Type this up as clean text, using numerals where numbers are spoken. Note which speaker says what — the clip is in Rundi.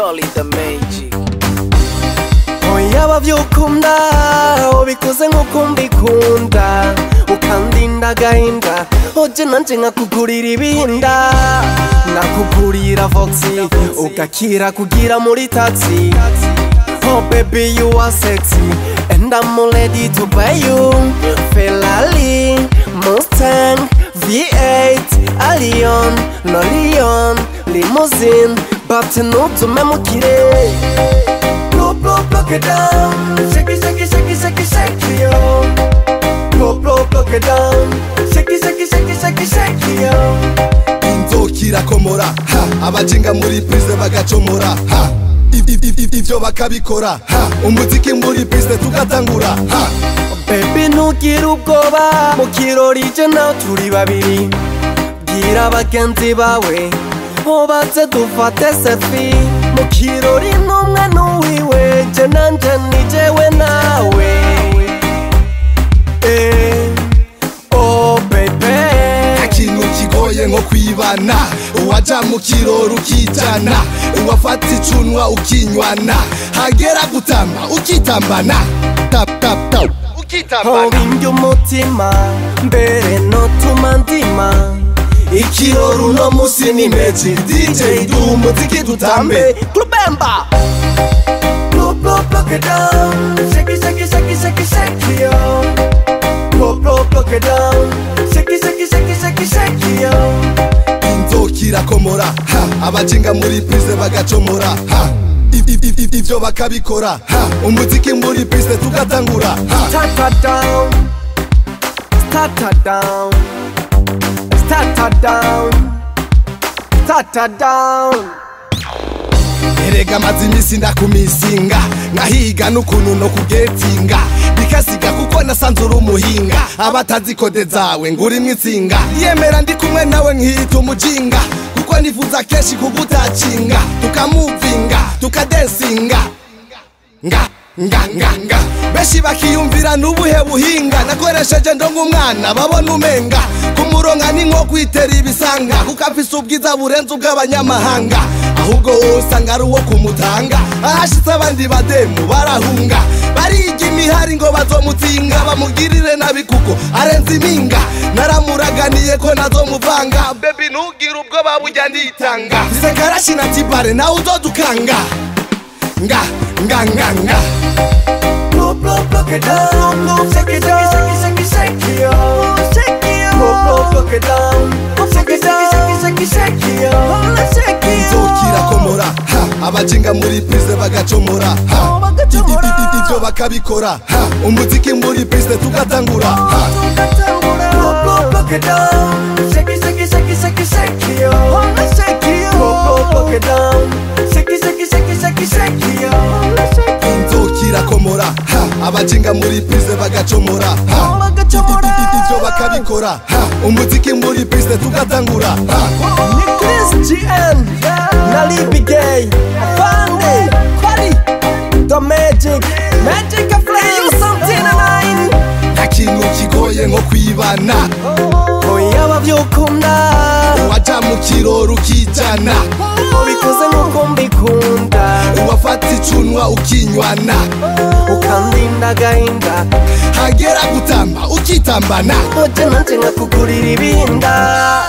Speaker 1: call it the magic.
Speaker 2: Yaba vyukunda ubikoze nkuko mbikunda ukandinda agahinda oje nanje nkakugurira ibinda nakugurira voxi ugakira kugira muri taxi. Oh baby you are sexy and I'm ready to buy you Ferrari, Mustang, V8, Allion, Lolion, Limousine but ntutume mukire. Block it down, shake it, shake it, shake it, shake it, shake it, yo. Block it down, shake it, shake it, shake it, shake it, shake it, yo.
Speaker 3: Inzokira komora, ha, abajinga muri piste bagacomora, ha. Ivyo bakabikora, ha, umuziki muri piste tugatangura, ha.
Speaker 2: Baby ntugira ubwoba, mu kirori je nawe turi babiri. Bwira abagenzi bawe, ubatse dufate selfie. Mu kirori n'umwe n'uwiwe, je nanje ni jewe nawe. Oh baby,
Speaker 3: ikintu kigoye nko kwibana, uwaja mu kirori ukijana, uwafata icunwa ukinywana, hagera gutamba ukitambana, tap tap tap ukitambana.
Speaker 2: Wimvye umutima mbere notuma ndima.
Speaker 3: Ikirori uno musi ni magic, DJ du umuziki dutambe Klubemba.
Speaker 2: Block it down, shake it, shake it, shake it, shake it, shake it, yo. Block it down, shake it, shake it, shake it, shake it, shake it, yo.
Speaker 3: Inzokira komora, ha, abajinga muri piste bagacomora, ha. Ivyo bakabikora, ha, umuziki muri piste tugatangura, ha.
Speaker 2: Start down, start down, start down, start down.
Speaker 3: Erega mazimisi ndakumisinga, ngahiga n'ukuntu no kugetinga, bikasiga kuko nasanze uri umuhinga, abatazi kode zawe nguri mwitsinga, yemera ndi kumwe nawe nkihita umujinga, kuko nifuza kenshi kugutacinga, tukamuvinga, tukadensinga, nga beshi bakiyumvira n'ubuhe buhinga, nakoresheje ndongo umwana babona umenga, kumuronka ni nko kwitera ibisanga, kuko afise ubwiza burenze ubw'abanyamahanga, ahubwo usanga ari uwo kumutanga, ahashitse abandi bademu barahunga, bariga imihari ngo bazomutinga, bamugirire nabi kuko arenze impinga, naramuraganiye ko nazomuvanga, baby ntugire ubwoba burya nditanga, sekarashi na tibare nawe uzodukanga, nga
Speaker 2: Block it down, shake it, shake it, shake it, shake it, yo. Shake it, yo. Block it down, shake it, shake it, shake it, yo. Shake it, yo.
Speaker 3: Inzokira komora, ha, abajinga muri piste bagacomora, ha. Ivyo bakabikora, ha, umuziki muri piste tugatangura, ha.
Speaker 2: Block it down, shake it, shake it, shake it, shake it, shake it, yo. Shake it, yo. Block it down, shake it, shake it, shake it, shake it, shake it, yo.
Speaker 3: Inzokira komora, ha, abajinga muri piste bagacomora, ha. Ivyo bakabikora, ha, umuziki muri piste tugatangura, ha.
Speaker 2: Chris GN, Nalibi Gay, Afande, Kwali, The Magic Flames, something aligned.
Speaker 3: Ikintu kigoye nko kwibana,
Speaker 2: yaba vyukunda
Speaker 3: waja mu kirori ukijana,
Speaker 2: ubikoze nkuko mbikunda,
Speaker 3: uwafata icunwa ukinywana,
Speaker 2: ukandinda agahinda,
Speaker 3: hagera gutamba ukitambana,
Speaker 2: oje nanje nkakugurira ibinda.